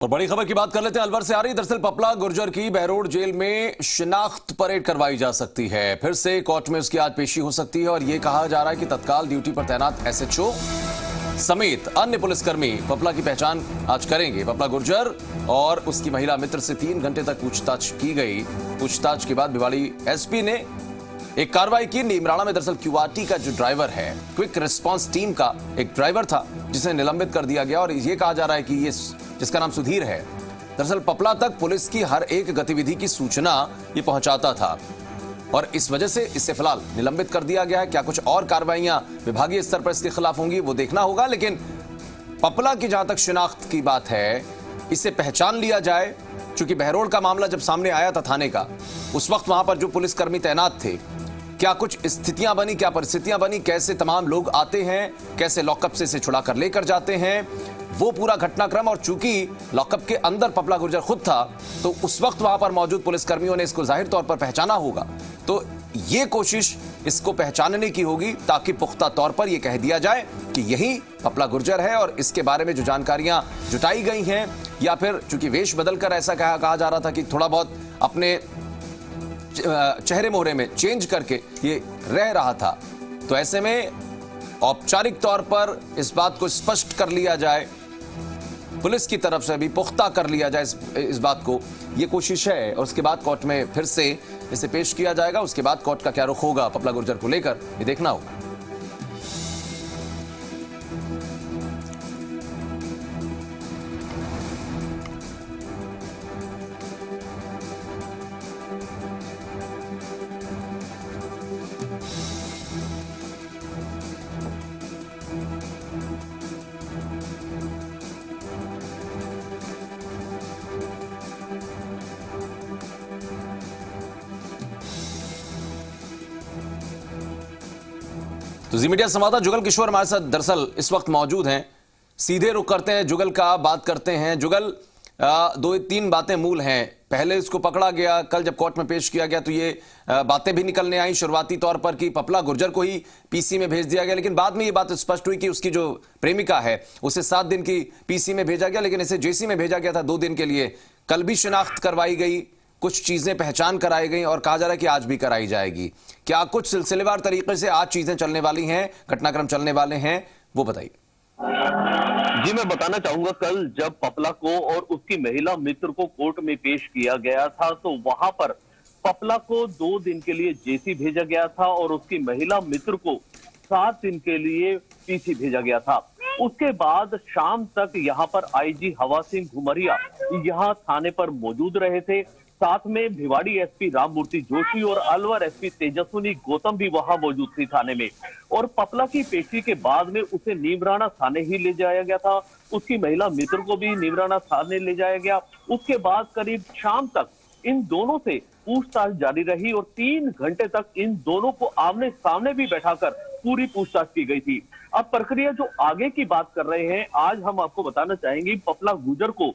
और बड़ी खबर की बात कर लेते हैं, अलवर से आ रही। दरअसल पपला गुर्जर की बहरोड जेल में शिनाख्त परेड करवाई जा सकती है। फिर से कोर्ट में उसकी आज पेशी हो सकती है और यह कहा जा रहा है कि तत्काल ड्यूटी पर तैनात एसएचओ समेत अन्य पुलिसकर्मी पपला की पहचान आज करेंगे। पपला गुर्जर और उसकी महिला मित्र से 3 घंटे तक पूछताछ की गई। पूछताछ के बाद भिवाड़ी एसपी ने एक कार्रवाई की। नीमराणा में दरअसल क्यूआरटी का जो ड्राइवर है, क्विक रिस्पांस टीम का एक ड्राइवर था, जिसे निलंबित कर दिया गया और यह कहा जा रहा है कि ये जिसका नाम सुधीर है, दरअसल पपला तक पुलिस की हर एक गतिविधि की सूचना ये पहुंचाता था और इस वजह से इसे फिलहाल निलंबित कर दिया गया है। क्या कुछ और कार्रवाइयां विभागीय स्तर पर इसके खिलाफ होंगी वो देखना होगा, लेकिन पपला की जहां तक शिनाख्त की बात है, इसे पहचान लिया जाए। चूंकि बहरोड का मामला जब सामने आया था थाने का, उस वक्त वहां पर जो पुलिसकर्मी तैनात थे, क्या कुछ स्थितियां बनी, क्या परिस्थितियां बनी, कैसे तमाम लोग आते हैं, कैसे लॉकअप से इसे छुड़ा कर लेकर जाते हैं, वो पूरा घटनाक्रम। और चूंकि लॉकअप के अंदर पपला गुर्जर खुद था, तो उस वक्त वहां पर मौजूद पुलिसकर्मियों ने इसको जाहिर तौर पर पहचाना होगा। तो ये कोशिश इसको पहचानने की होगी ताकि पुख्ता तौर पर यह कह दिया जाए कि यही पपला गुर्जर है। और इसके बारे में जो जानकारियां जुटाई गई हैं, या फिर चूंकि वेश बदलकर ऐसा कहा जा रहा था कि थोड़ा बहुत अपने चेहरे मोहरे में चेंज करके ये रह रहा था, तो ऐसे में औपचारिक तौर पर इस बात को स्पष्ट कर लिया जाए, पुलिस की तरफ से भी पुख्ता कर लिया जाए इस बात को, ये कोशिश है। और उसके बाद कोर्ट में फिर से इसे पेश किया जाएगा। उसके बाद कोर्ट का क्या रुख होगा पपला गुर्जर को लेकर, ये देखना होगा। तो जी मीडिया संवाददाता जुगल किशोर हमारे साथ दरअसल इस वक्त मौजूद हैं। सीधे रुख करते हैं जुगल का, बात करते हैं। जुगल, 2-3 बातें मूल हैं। पहले इसको पकड़ा गया, कल जब कोर्ट में पेश किया गया तो ये बातें भी निकलने आई शुरुआती तौर पर कि पपला गुर्जर को ही पीसी में भेज दिया गया, लेकिन बाद में ये बात स्पष्ट हुई कि उसकी जो प्रेमिका है उसे 7 दिन की पीसी में भेजा गया, लेकिन इसे जेसी में भेजा गया था 2 दिन के लिए। कल भी शिनाख्त करवाई गई, कुछ चीजें पहचान कराई गई और कहा जा रहा है कि आज भी कराई जाएगी। क्या कुछ सिलसिलेवार तरीके से आज चीजें चलने वाली हैं, घटनाक्रम चलने वाले हैं, वो बताइए। जी मैं बताना चाहूंगा, कल जब पपला को और उसकी महिला मित्र को कोर्ट में पेश किया गया था, तो वहां पर पपला को 2 दिन के लिए जेसी भेजा गया था और उसकी महिला मित्र को 7 दिन के लिए पीसी भेजा गया था। उसके बाद शाम तक यहाँ पर आईजी हवा सिंह घुमरिया यहाँ थाने पर मौजूद रहे थे। साथ में भिवाड़ी एसपी राममूर्ति जोशी और अलवर एसपी तेजस्विनी गौतम भी वहां मौजूद थी थाने में। और पपला की पेशी के बाद में उसे नीमराणा थाने ही ले जाया गया था। उसकी महिला मित्र को भी नीमराणा थाने ले जाया गया। उसके बाद करीब शाम तक इन दोनों से पूछताछ जारी रही और 3 घंटे तक इन दोनों को आमने सामने भी बैठाकर पूरी पूछताछ की गई थी। अब प्रक्रिया जो आगे की बात कर रहे हैं, आज हम आपको बताना चाहेंगे, पपला गुर्जर को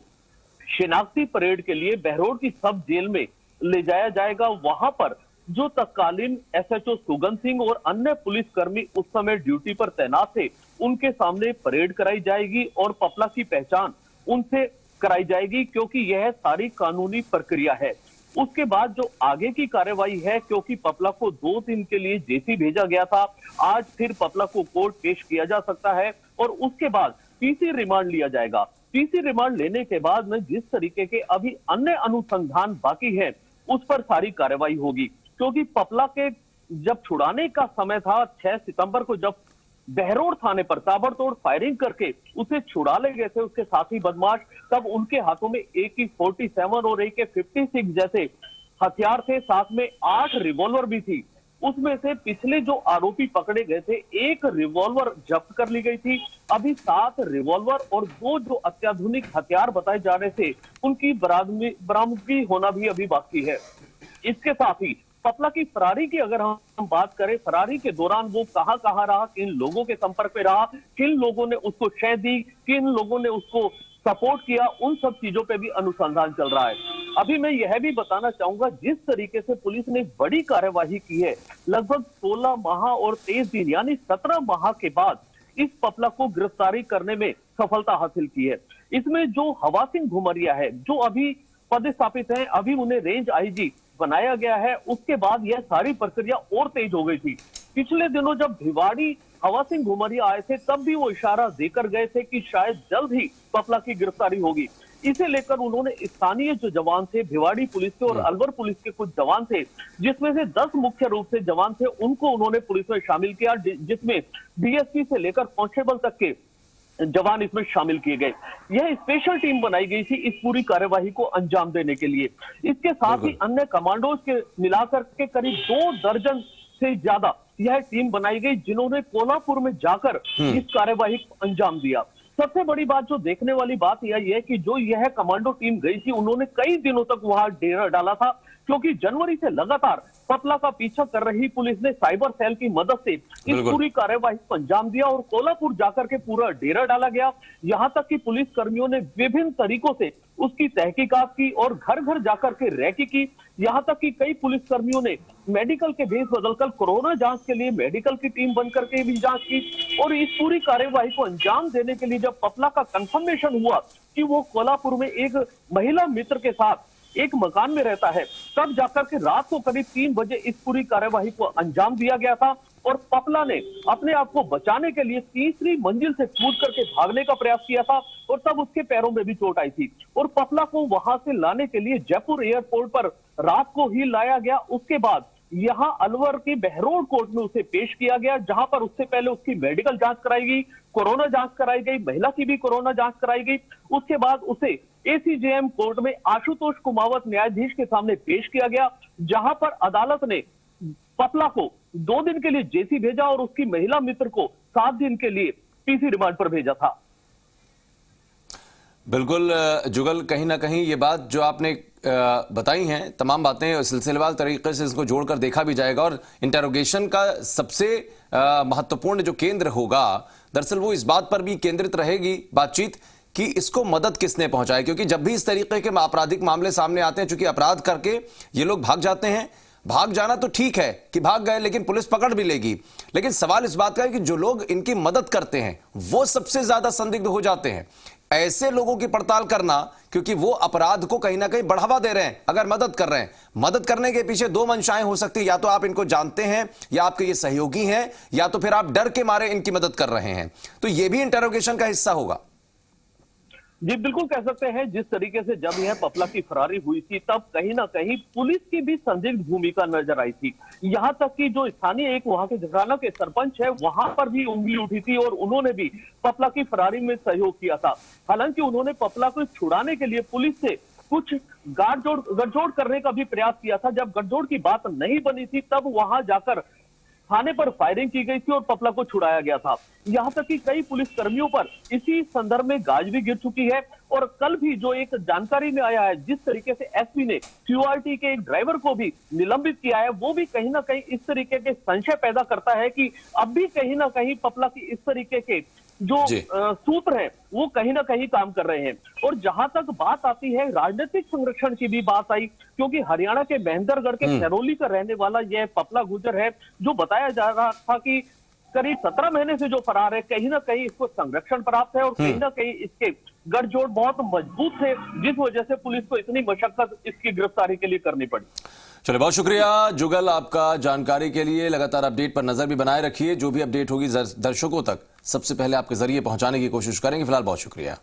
शिनाख्ती परेड के लिए बहरोड की सब जेल में ले जाया जाएगा। वहां पर जो तत्कालीन एसएचओ सुगंध सिंह और अन्य पुलिसकर्मी उस समय ड्यूटी पर तैनात थे, उनके सामने परेड कराई जाएगी और पपला की पहचान उनसे कराई जाएगी, क्योंकि यह सारी कानूनी प्रक्रिया है। उसके बाद जो आगे की कार्रवाई है, क्योंकि पपला को 2 दिन के लिए जेसी भेजा गया था, आज फिर पपला को कोर्ट पेश किया जा सकता है और उसके बाद पीसी रिमांड लिया जाएगा। पीसी रिमांड लेने के बाद में जिस तरीके के अभी अन्य अनुसंधान बाकी है, उस पर सारी कार्रवाई होगी। क्योंकि पपला के जब छुड़ाने का समय था 6 सितंबर को, जब बहरोड थाने पर ताबड़तोड़ फायरिंग करके उसे छुड़ा ले गए थे उसके साथी बदमाश, तब उनके हाथों में AK-47 और AK-56 जैसे हथियार थे, साथ में 8 रिवॉल्वर भी थी। उसमें से पिछले जो आरोपी पकड़े गए थे, 1 रिवॉल्वर जब्त कर ली गई थी। अभी 7 रिवॉल्वर और 2 जो अत्याधुनिक हथियार बताए जा रहे थे, उनकी बरामदगी होना भी अभी बाकी है। इसके साथ ही पपला की फरारी की अगर हम बात करें, फरारी के दौरान वो कहां रहा, किन लोगों के संपर्क में रहा, किन लोगों ने उसको शय दी, किन लोगों ने उसको सपोर्ट किया, उन सब चीजों पे भी अनुसंधान चल रहा है। अभी मैं यह भी बताना चाहूंगा, जिस तरीके से पुलिस ने बड़ी कार्यवाही की है, लगभग 16 माह और 23 दिन यानी 17 माह के बाद इस पपला को गिरफ्तारी करने में सफलता हासिल की है। इसमें जो हवा सिंह घुमरिया है, जो अभी पदस्थापित हैं, अभी उन्हें रेंज आईजी बनाया गया है, उसके बाद यह सारी प्रक्रिया और तेज हो गई थी। पिछले दिनों जब भिवाड़ी हवा सिंह घुमरिया आए थे, तब भी वो इशारा देकर गए थे कि शायद जल्द ही पपला की गिरफ्तारी होगी। इसे लेकर उन्होंने स्थानीय जो जवान थे, भिवाड़ी पुलिस के और अलवर पुलिस के कुछ जवान थे, जिसमें से 10 मुख्य रूप से जवान थे, उनको उन्होंने पुलिस में शामिल किया, जिसमें डीएसपी से लेकर कांस्टेबल तक के जवान इसमें शामिल किए गए। यह स्पेशल टीम बनाई गई थी इस पूरी कार्यवाही को अंजाम देने के लिए। इसके साथ ही अन्य कमांडोज के मिलाकर के करीब 2 दर्जन से ज्यादा यह टीम बनाई गई, जिन्होंने कोल्हापुर में जाकर इस कार्यवाही को अंजाम दिया। सबसे बड़ी बात, जो देखने वाली बात यह है कि जो यह कमांडो टीम गई थी, उन्होंने कई दिनों तक वहां डेरा डाला था, क्योंकि जनवरी से लगातार पपला का पीछा कर रही पुलिस ने साइबर सेल की मदद से इस पूरी कार्यवाही को अंजाम दिया और कोल्हापुर जाकर के पूरा डेरा डाला गया। यहां तक कि पुलिस कर्मियों ने विभिन्न तरीकों से उसकी तहकीकात की और घर घर जाकर के रैकी की। यहां तक कि कई पुलिस कर्मियों ने मेडिकल के भेष बदलकर कोरोना जांच के लिए मेडिकल की टीम बनकर के भी जांच की। और इस पूरी कार्यवाही को अंजाम देने के लिए जब पपला का कंफर्मेशन हुआ कि वो कोल्हापुर में एक महिला मित्र के साथ एक मकान में रहता है, तब जाकर के रात को करीब 3 बजे इस पूरी कार्यवाही को अंजाम दिया गया था। और पपला ने अपने आप को बचाने के लिए तीसरी मंजिल से कूद करके भागने का प्रयास किया था और तब उसके पैरों में भी चोट आई थी। और पपला को वहां से लाने के लिए जयपुर एयरपोर्ट पर रात को ही लाया गया। उसके बाद यहां अलवर के बहरोड कोर्ट में उसे पेश किया गया, जहां पर उससे पहले उसकी मेडिकल जांच कराई गई, कोरोना जांच कराई गई, महिला की भी कोरोना जांच कराई गई। उसके बाद उसे एसीजेएम कोर्ट में आशुतोष कुमावत न्यायाधीश के सामने पेश किया गया, जहां पर अदालत ने पपला को 2 दिन के लिए जेसी भेजा और उसकी महिला मित्र को 7 दिन के लिए पीसी रिमांड पर भेजा था। बिल्कुल जुगल, कहीं ना कहीं ये बात जो आपने बताई हैं, तमाम बातें सिलसिलेवार तरीके से इसको जोड़कर देखा भी जाएगा और इंटेरोगेशन का सबसे महत्वपूर्ण जो केंद्र होगा, दरअसल वो इस बात पर भी केंद्रित रहेगी बातचीत कि इसको मदद किसने पहुंचाई। क्योंकि जब भी इस तरीके के आपराधिक मामले सामने आते हैं, चूंकि अपराध करके ये लोग भाग जाते हैं, भाग जाना तो ठीक है कि भाग गए, लेकिन पुलिस पकड़ भी लेगी, लेकिन सवाल इस बात का है कि जो लोग इनकी मदद करते हैं वो सबसे ज्यादा संदिग्ध हो जाते हैं। ऐसे लोगों की पड़ताल करना, क्योंकि वो अपराध को कहीं ना कहीं बढ़ावा दे रहे हैं अगर मदद कर रहे हैं। मदद करने के पीछे 2 मंशाएं हो सकती है, या तो आप इनको जानते हैं या आपके ये सहयोगी हैं, या तो फिर आप डर के मारे इनकी मदद कर रहे हैं। तो ये भी इंटेरोगेशन का हिस्सा होगा। जी बिल्कुल कह सकते हैं। जिस तरीके से जब यह पपला की फरारी हुई थी, तब कहीं ना कहीं पुलिस की भी संदिग्ध भूमिका नजर आई थी। यहां तक कि जो स्थानीय एक वहां के जगराना के सरपंच है, वहां पर भी उंगली उठी थी और उन्होंने भी पपला की फरारी में सहयोग किया था। हालांकि उन्होंने पपला को छुड़ाने के लिए पुलिस से कुछ गठजोड़ करने का भी प्रयास किया था। जब गठजोड़ की बात नहीं बनी थी, तब वहां जाकर थाने पर फायरिंग की गई थी और पपला को छुड़ाया गया था। यहां तक कि कई पुलिस कर्मियों पर इसी संदर्भ में गाज भी गिर चुकी है। और कल भी जो एक जानकारी में आया है, जिस तरीके से एसपी ने क्यूआरटी के एक ड्राइवर को भी निलंबित किया है, वो भी कहीं ना कहीं इस तरीके के संशय पैदा करता है कि अब भी कहीं ना कहीं पपला की इस तरीके के जो सूत्र है वो कहीं ना कहीं काम कर रहे हैं। और जहां तक बात आती है राजनीतिक संरक्षण की भी बात आई, क्योंकि हरियाणा के महेंद्रगढ़ के खैरोली का रहने वाला यह पपला गुर्जर है, जो बताया जा रहा था कि करीब 17 महीने से जो फरार है, कहीं ना कहीं इसको संरक्षण प्राप्त है और कहीं ना कहीं इसके गठजोड़ बहुत मजबूत थे, जिस वजह से पुलिस को इतनी मशक्कत इसकी गिरफ्तारी के लिए करनी पड़ी। चलिए, बहुत शुक्रिया जुगल आपका जानकारी के लिए। लगातार अपडेट पर नजर भी बनाए रखिए, जो भी अपडेट होगी दर्शकों तक सबसे पहले आपके जरिए पहुंचाने की कोशिश करेंगे। फिलहाल बहुत शुक्रिया।